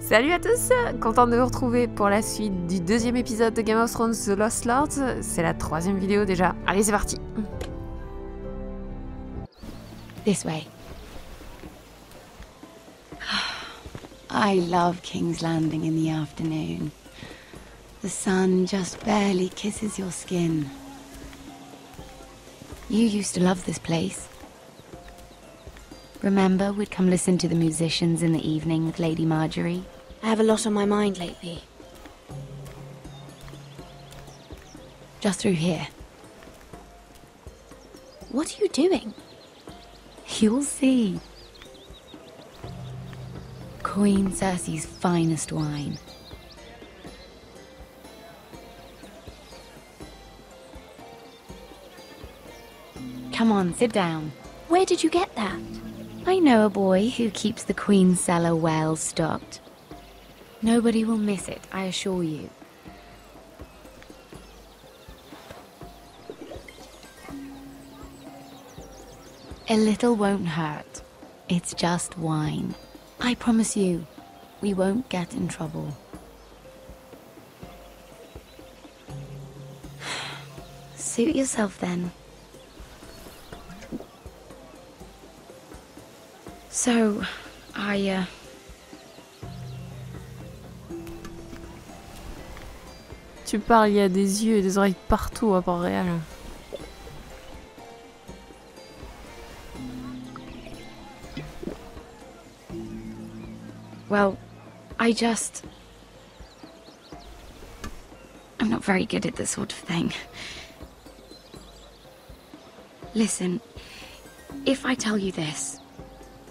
Salut à tous, content de vous retrouver pour la suite du deuxième épisode de Game of Thrones The Lost Lords. C'est la troisième vidéo déjà. Allez, c'est parti. This way. I love King's Landing in the afternoon. The sun just barely kisses your skin. You used to love this place. Remember, we'd come listen to the musicians in the evening with Lady Marjorie? I have a lot on my mind lately. Just through here. What are you doing? You'll see. Queen Cersei's finest wine. Come on, sit down. Where did you get that? I know a boy who keeps the Queen's cellar well stocked. Nobody will miss it, I assure you. A little won't hurt. It's just wine. I promise you, we won't get in trouble. Suit yourself then. So, Tu parles, il y a des yeux et des oreilles partout à Port-Réal. Well, I'm not very good at this sort of thing. Listen, if I tell you this,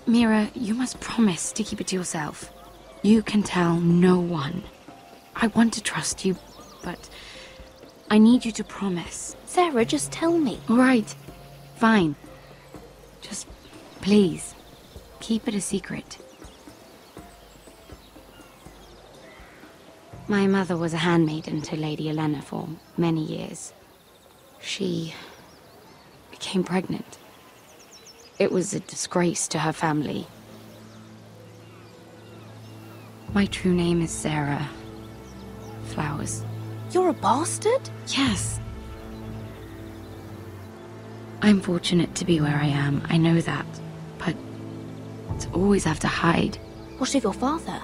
Mira, you must promise to keep it to yourself. You can tell no one. I want to trust you, but I need you to promise. Sera, just tell me. All right, fine. Just, please, keep it a secret. My mother was a handmaiden to Lady Elaena for many years. She became pregnant. It was a disgrace to her family. My true name is Sera Flowers. You're a bastard? Yes. I'm fortunate to be where I am, I know that. But to always have to hide. What of your father?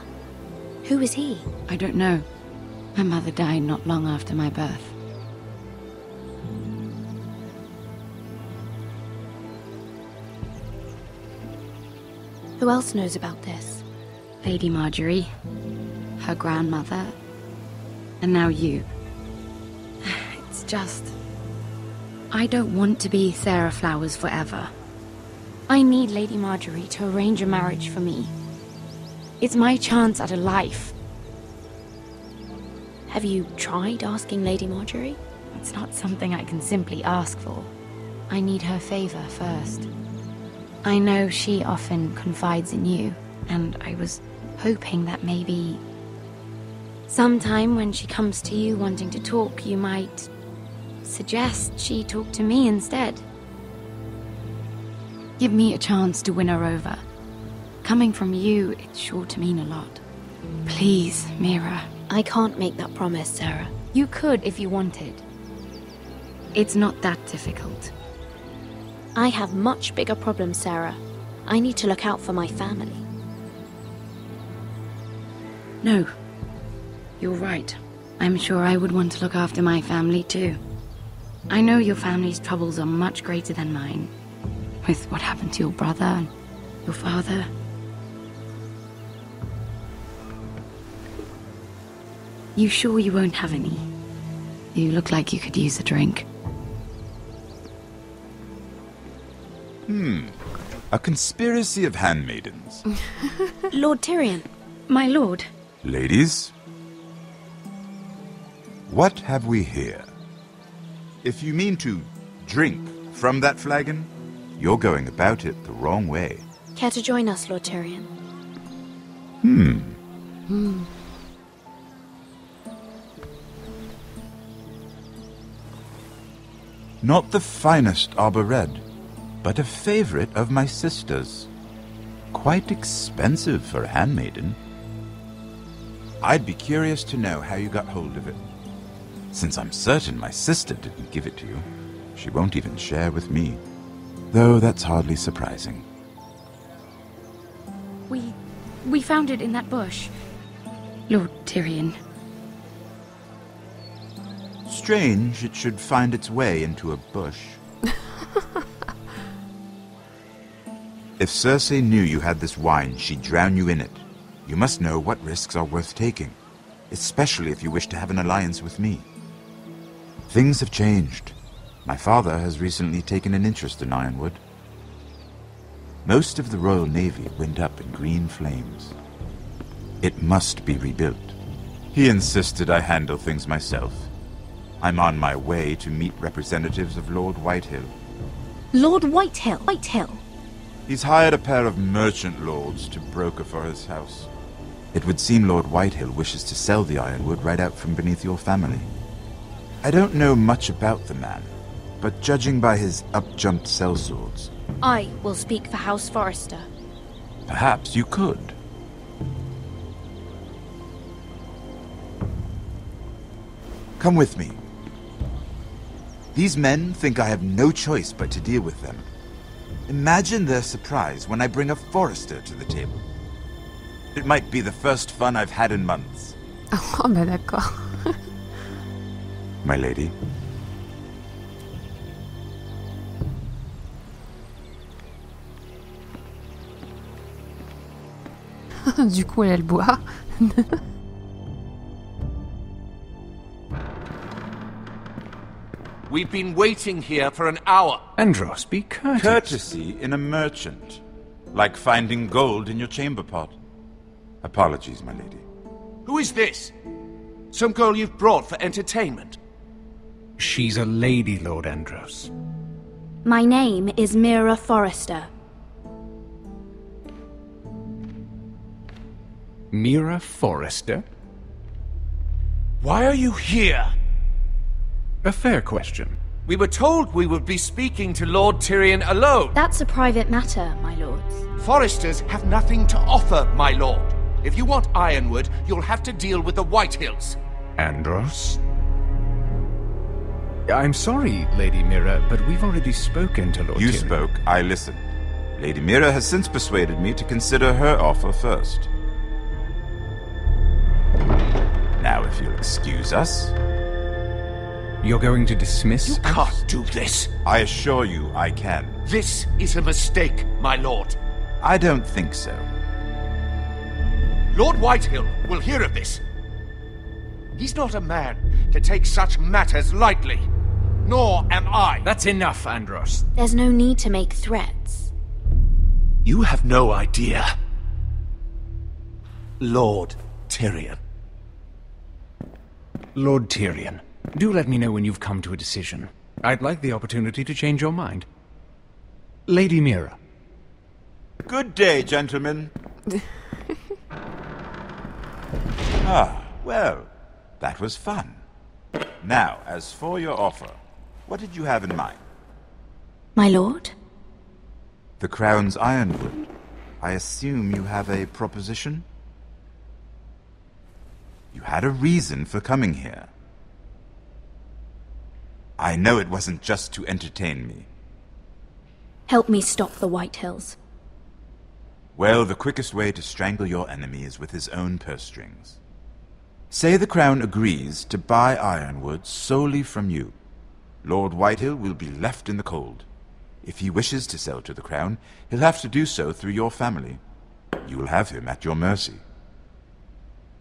Who is he? I don't know. My mother died not long after my birth. Who else knows about this? Lady Marjorie, her grandmother, and now you. It's just... I don't want to be Sera Flowers forever. I need Lady Marjorie to arrange a marriage for me. It's my chance at a life. Have you tried asking Lady Marjorie? It's not something I can simply ask for. I need her favor first. I know she often confides in you, and I was hoping that maybe sometime when she comes to you wanting to talk, you might suggest she talk to me instead. Give me a chance to win her over. Coming from you, it's sure to mean a lot. Please, Mira. I can't make that promise, Sera. You could if you wanted. It's not that difficult. I have much bigger problems, Sera. I need to look out for my family. No. You're right. I'm sure I would want to look after my family too. I know your family's troubles are much greater than mine. With what happened to your brother and your father. You sure you won't have any? You look like you could use a drink. A conspiracy of handmaidens. Lord Tyrion. My lord. Ladies, what have we here? If you mean to drink from that flagon, you're going about it the wrong way. Care to join us, Lord Tyrion? Not the finest arbor red, but a favorite of my sister's. Quite expensive for a handmaiden. I'd be curious to know how you got hold of it. Since I'm certain my sister didn't give it to you, she won't even share with me. Though that's hardly surprising. We found it in that bush. Lord Tyrion. Strange it should find its way into a bush. If Cersei knew you had this wine, she'd drown you in it. You must know what risks are worth taking, especially if you wish to have an alliance with me. Things have changed. My father has recently taken an interest in Ironwood. Most of the Royal Navy went up in green flames. It must be rebuilt. He insisted I handle things myself. I'm on my way to meet representatives of Lord Whitehill. Lord Whitehill? Whitehill? He's hired a pair of merchant lords to broker for his house. It would seem Lord Whitehill wishes to sell the Ironwood right out from beneath your family. I don't know much about the man, but judging by his up-jumped sellswords... I will speak for House Forrester. Perhaps you could. Come with me. These men think I have no choice but to deal with them. Imagine their surprise when I bring a Forrester to the table. It might be the first fun I've had in months. Oh, bah d'accord. My lady. Du coup, elle boit. We've been waiting here for an hour. Andros, be courteous. Courtesy in a merchant. Like finding gold in your chamber pot. Apologies, my lady. Who is this? Some girl you've brought for entertainment? She's a lady, Lord Andros. My name is Mira Forrester. Mira Forrester? Why are you here? A fair question. We were told we would be speaking to Lord Tyrion alone. That's a private matter, my lords. Foresters have nothing to offer, my lord. If you want Ironwood, you'll have to deal with the Whitehills. Andros? I'm sorry, Lady Mira, but we've already spoken to Lord You Tyrion. spoke, I listened. Lady Mira has since persuaded me to consider her offer first. Now, if you'll excuse us... You're going to dismiss You us? can't do this. I assure you I can. This is a mistake, my lord. I don't think so. Lord Whitehill will hear of this. He's not a man to take such matters lightly. Nor am I. That's enough, Andros. There's no need to make threats. You have no idea. Lord Tyrion. Lord Tyrion, do let me know when you've come to a decision. I'd like the opportunity to change your mind. Lady Mira. Good day, gentlemen. Well, that was fun. Now, as for your offer, what did you have in mind? My lord? The Crown's Ironwood. I assume you have a proposition? You had a reason for coming here. I know it wasn't just to entertain me. Help me stop the Whitehills. Well, the quickest way to strangle your enemy is with his own purse strings. Say the Crown agrees to buy Ironwood solely from you. Lord Whitehill will be left in the cold. If he wishes to sell to the Crown, he'll have to do so through your family. You'll have him at your mercy.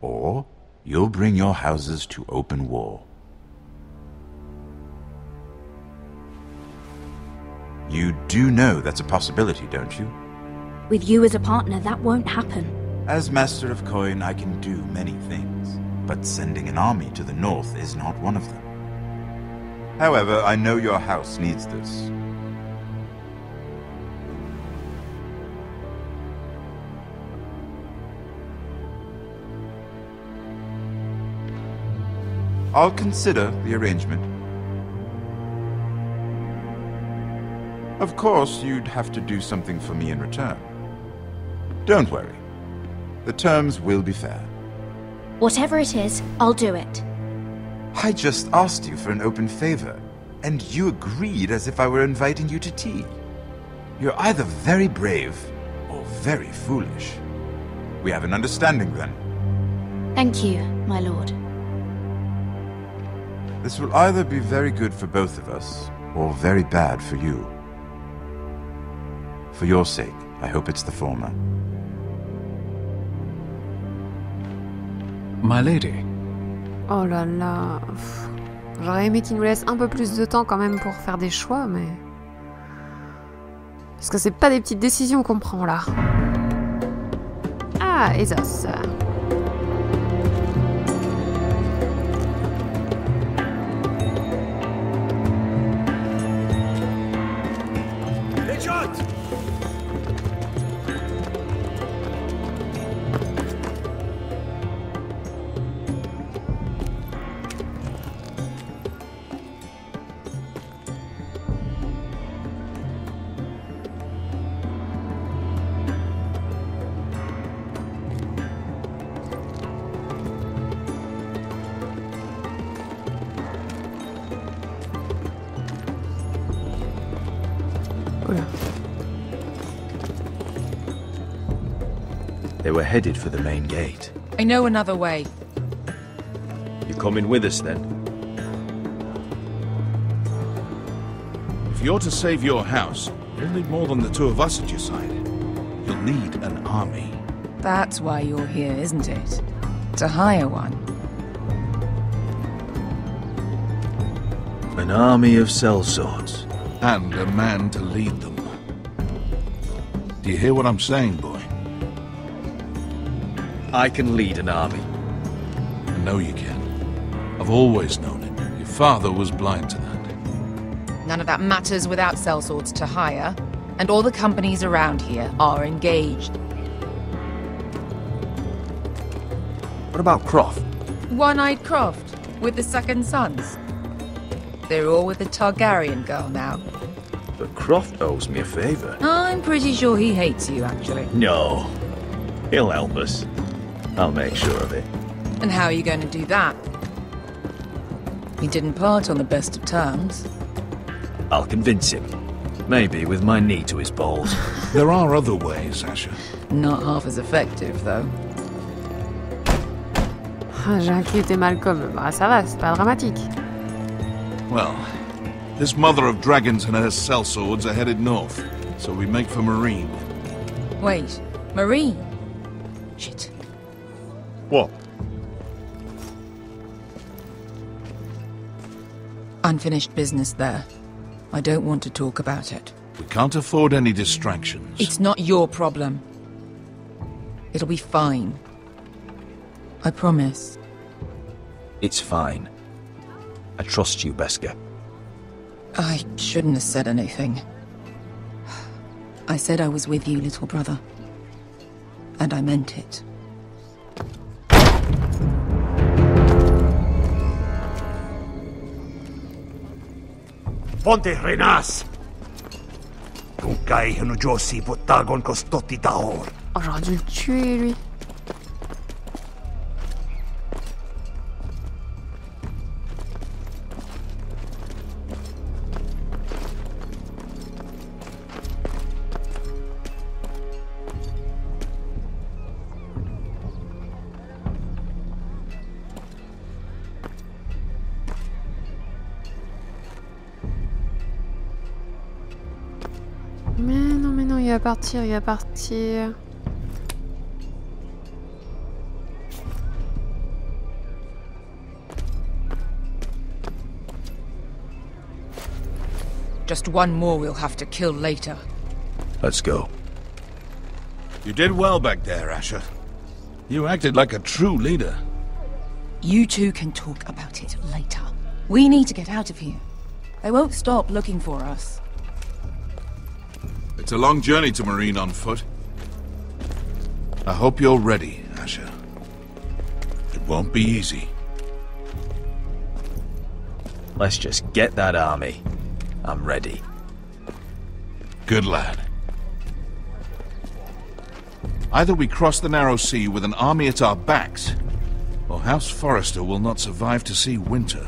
Or you'll bring your houses to open war. You do know that's a possibility, don't you? With you as a partner, that won't happen. As Master of Coin, I can do many things, but sending an army to the north is not one of them. However, I know your house needs this. I'll consider the arrangement. Of course, you'd have to do something for me in return. Don't worry. The terms will be fair. Whatever it is, I'll do it. I just asked you for an open favor, and you agreed as if I were inviting you to tea. You're either very brave or very foolish. We have an understanding then. Thank you, my lord. This will either be very good for both of us, or very bad for you. For your sake, I hope it's the former. My lady. Oh là là. J'aurais aimé qu'il nous laisse un peu plus de temps quand même pour faire des choix, mais... Parce que c'est pas des petites décisions qu'on prend là. Ah, Ezos. Oula. They were headed for the main gate. I know another way. You coming with us then? If you're to save your house, you'll need more than the two of us at your side. You'll need an army. That's why you're here, isn't it? To hire one. An army of sellswords. And a man to lead them. Do you hear what I'm saying, boy? I can lead an army. I know you can. I've always known it. Your father was blind to that. None of that matters without sellswords to hire, and all the companies around here are engaged. What about Croft? One-eyed Croft, with the second sons. They're all with the Targaryen girl now. But Croft owes me a favor. I'm pretty sure he hates you, actually. No. He'll help us. I'll make sure of it. And how are you going to do that? We didn't part on the best of terms. I'll convince him. Maybe with my knee to his balls. There are other ways, Asher. Not half as effective, though. J'ai inquiété Malcolm. Bah ça va, c'est pas dramatique. Well, this mother of dragons and her sellswords are headed north, so we make for Marine. Wait, Marine? Shit. What? Unfinished business there. I don't want to talk about it. We can't afford any distractions. It's not your problem. It'll be fine. I promise. It's fine. I trust you, Beskar. I shouldn't have said anything. I said I was with you, little brother. And I meant it. Ponte Renas! Yunkai Hanujosi Botagon Kostotti Tahor. Oh, j'aurais dû le tuer, lui. Mais non, il va partir, il va partir. Just one more we'll have to kill later. Let's go. You did well back there, Asher. You acted like a true leader. You two can talk about it later. We need to get out of here. They won't stop looking for us. It's a long journey to Marine on foot. I hope you're ready, Asher. It won't be easy. Let's just get that army. I'm ready. Good lad. Either we cross the narrow sea with an army at our backs, or House Forrester will not survive to see winter.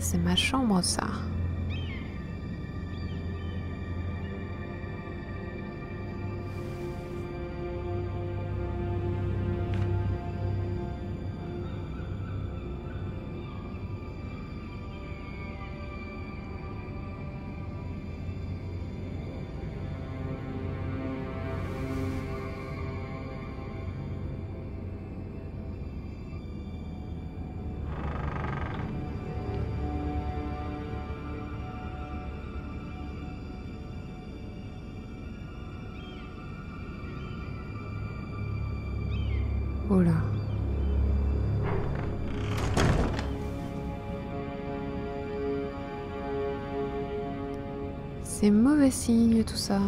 C'est ma chambre, ça. Oh là. C'est mauvais signe tout ça.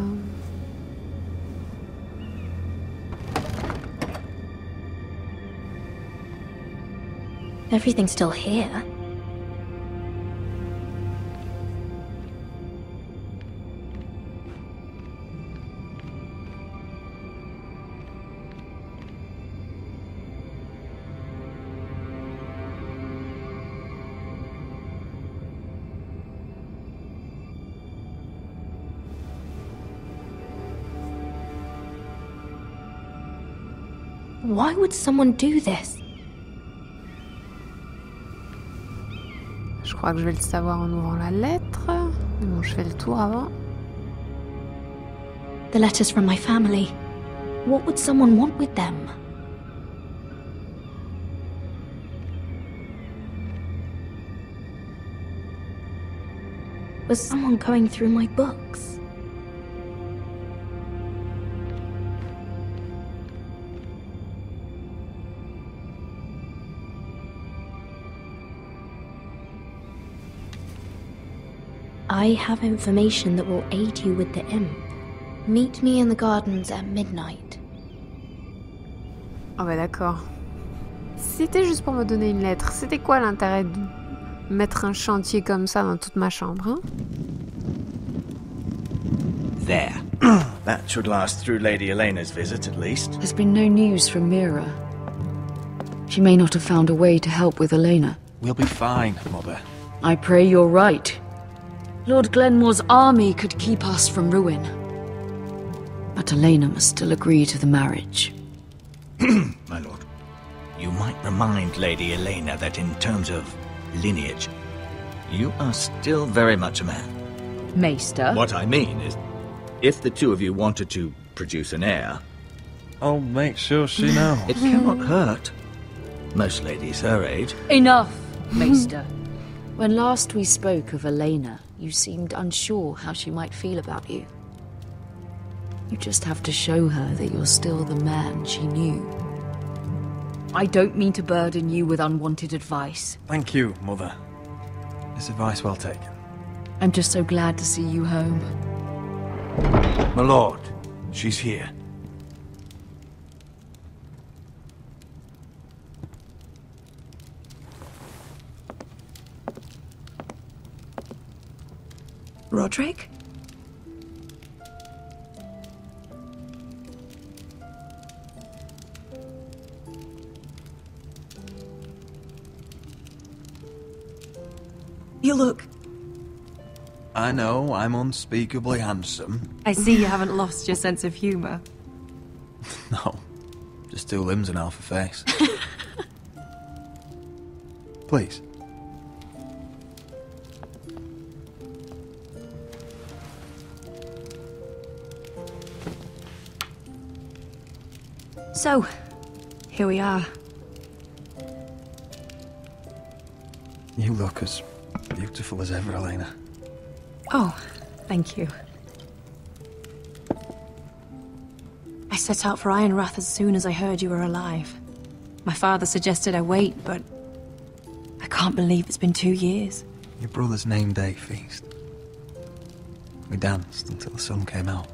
Everything's still here. Why would someone do this? Je crois que je vais le savoir en ouvrant la lettre. Mais bon, je fais le tour avant. The letters from my family. What would someone want with them? Was someone going through my books? I have information that will aid you with the imp. Meet me in the gardens at midnight. Oh bah d'accord. C'était juste pour me donner une lettre. C'était quoi l'intérêt de mettre un chantier comme ça dans toute ma chambre, hein? There. That should last through Lady Elena's visit, at least. There's been no news from Mira. She may not have found a way to help with Elaena. We'll be fine, Mother. I pray you're right. Lord Glenmore's army could keep us from ruin. But Elaena must still agree to the marriage. My lord, you might remind Lady Elaena that in terms of lineage, you are still very much a man. Maester? What I mean is, if the two of you wanted to produce an heir, I'll make sure she knows. it cannot hurt. Most ladies her age. Enough, Maester. When last we spoke of Elaena, you seemed unsure how she might feel about you. You just have to show her that you're still the man she knew. I don't mean to burden you with unwanted advice. Thank you, Mother. It's advice well taken. I'm just so glad to see you home. My lord, she's here. Rodrik? You look... I know, I'm unspeakably handsome. I see you haven't lost your sense of humour. No, just two limbs and half a face. Please. So, here we are. You look as beautiful as ever, Elaena. Oh, thank you. I set out for Ironrath as soon as I heard you were alive. My father suggested I wait, but I can't believe it's been 2 years. Your brother's name day feast. We danced until the sun came out.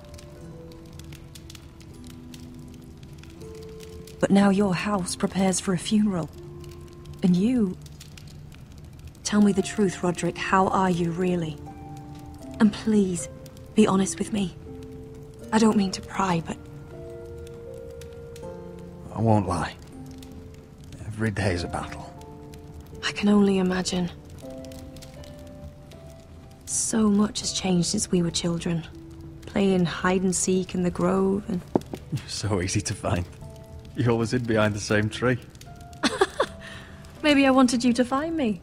But now your house prepares for a funeral. And you... Tell me the truth, Rodrik. How are you really? And please, be honest with me. I don't mean to pry, but... I won't lie. Every day's a battle. I can only imagine. So much has changed since we were children. Playing hide and seek in the grove and... You're so easy to find. You always hid behind the same tree. Maybe I wanted you to find me.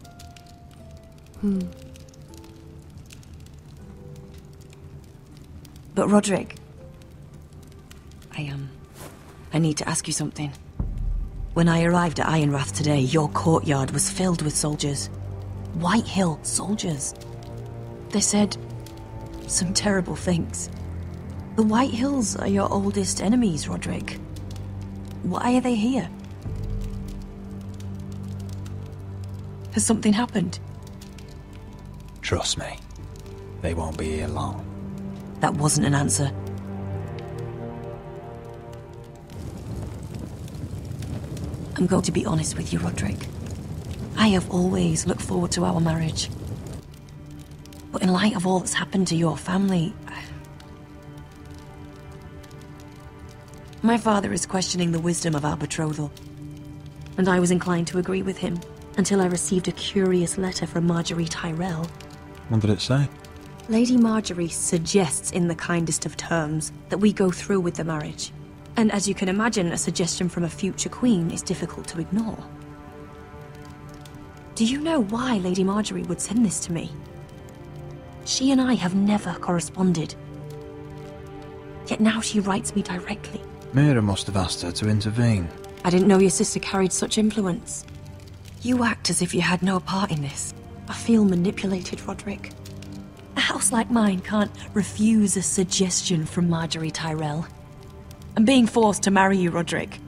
But Rodrik... I need to ask you something. When I arrived at Ironrath today, your courtyard was filled with soldiers. White Hill soldiers. They said some terrible things. The White Hills are your oldest enemies, Rodrik. Why are they here? Has something happened? Trust me, they won't be here long. That wasn't an answer. I'm going to be honest with you, Rodrik. I have always looked forward to our marriage. But in light of all that's happened to your family... My father is questioning the wisdom of our betrothal. And I was inclined to agree with him, until I received a curious letter from Marjorie Tyrell. What did it say? Lady Marjorie suggests in the kindest of terms that we go through with the marriage. And as you can imagine, a suggestion from a future queen is difficult to ignore. Do you know why Lady Marjorie would send this to me? She and I have never corresponded. Yet now she writes me directly. Mira must have asked her to intervene. I didn't know your sister carried such influence. You act as if you had no part in this. I feel manipulated, Rodrik. A house like mine can't refuse a suggestion from Marjorie Tyrell. I'm being forced to marry you, Rodrik.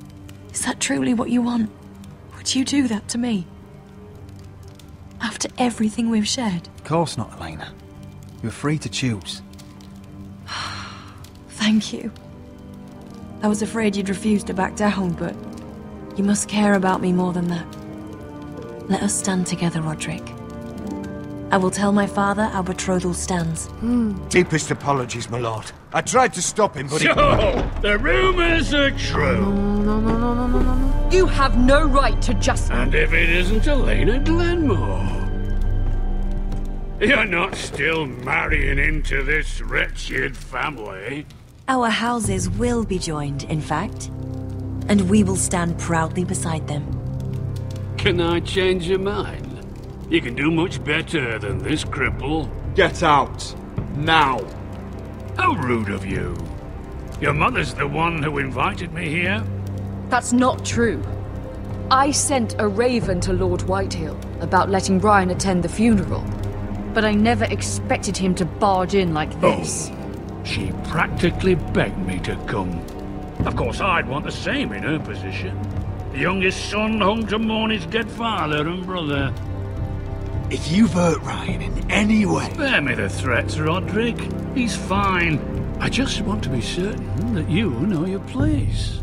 Is that truly what you want? Would you do that to me? After everything we've shared? Of course not, Elaena. You're free to choose. Thank you. I was afraid you'd refuse to back down, but you must care about me more than that. Let us stand together, Rodrik. I will tell my father our betrothal stands. Deepest apologies, my lord. I tried to stop him, but So, the rumors are true. No. You have no right to just... And if it isn't Elaena Glenmore? You're not still marrying into this wretched family. Our houses will be joined, in fact. And we will stand proudly beside them. Can I change your mind? You can do much better than this cripple. Get out. Now. How rude of you. Your mother's the one who invited me here. That's not true. I sent a raven to Lord Whitehill about letting Brian attend the funeral. But I never expected him to barge in like this. Oh, she practically begged me to come. Of course, I'd want the same in her position. The youngest son home to mourn his dead father and brother. If you've hurt Ryan in any way... Spare me the threats, Rodrik. He's fine. I just want to be certain that you know your place.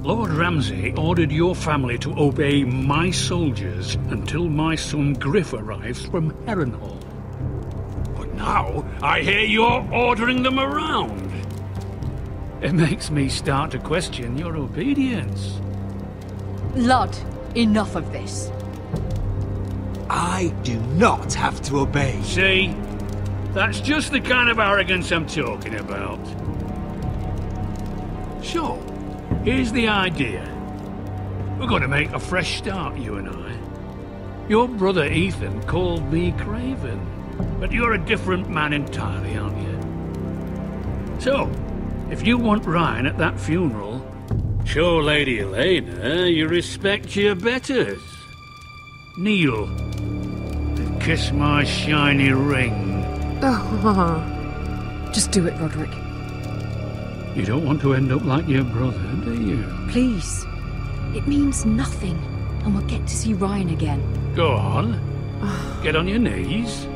Lord Ramsay ordered your family to obey my soldiers until my son Griff arrives from Harrenhal. But now I hear you're ordering them around. It makes me start to question your obedience. Lud, enough of this. I do not have to obey. See? That's just the kind of arrogance I'm talking about. So, here's the idea. We're going to make a fresh start, you and I. Your brother Ethan called me Craven, but you're a different man entirely, aren't you? So, if you want Ryan at that funeral, show Lady Elaena you respect your betters. Kneel and kiss my shiny ring. Just do it, Rodrik. You don't want to end up like your brother, do you? Please. It means nothing, and we'll get to see Ryan again. Go on. Get on your knees.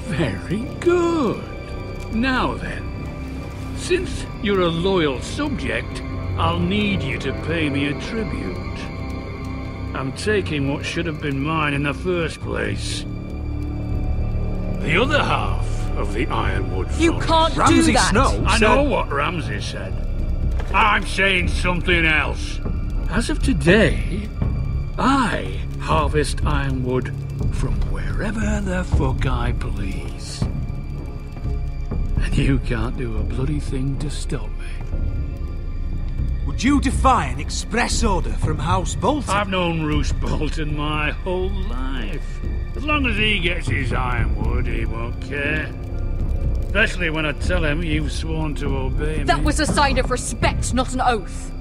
Very good. Now then, since you're a loyal subject, I'll need you to pay me a tribute. I'm taking what should have been mine in the first place. The other half of the Ironwood Forest. You can't do that! I know what Ramsay said. I'm saying something else. As of today, I harvest ironwood from wherever the fuck I please. And you can't do a bloody thing to stop me. Would you defy an express order from House Bolton? I've known Roose Bolton my whole life. As long as he gets his ironwood, he won't care. Especially when I tell him you've sworn to obey me. That was a sign of respect, not an oath.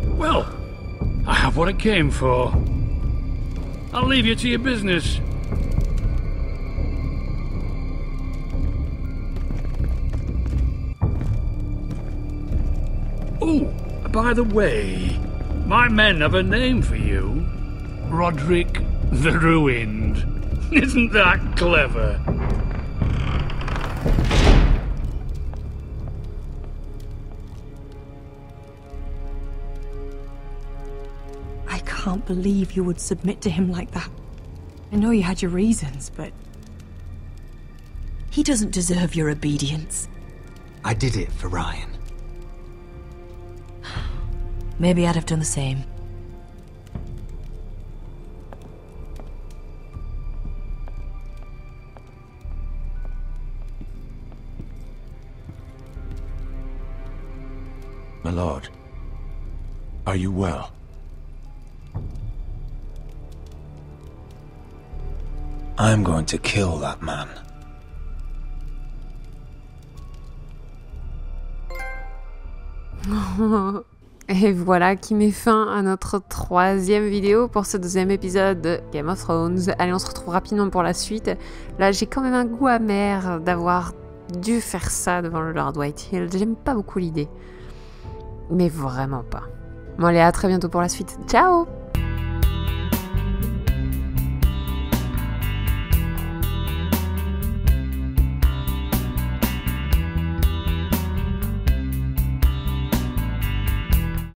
Well, I have what I came for. I'll leave you to your business. Oh, by the way, my men have a name for you. Rodrik the Ruined. Isn't that clever? I can't believe you would submit to him like that. I know you had your reasons, but... he doesn't deserve your obedience. I did it for Ryan. Maybe I'd have done the same. My lord, are you well? I'm going to kill that man. Et voilà qui met fin à notre troisième vidéo pour ce deuxième épisode de Game of Thrones. Allez, on se retrouve rapidement pour la suite. Là, j'ai quand même un goût amer d'avoir dû faire ça devant le Lord Whitehill. J'aime pas beaucoup l'idée. Mais vraiment pas. Bon, allez, à très bientôt pour la suite. Ciao!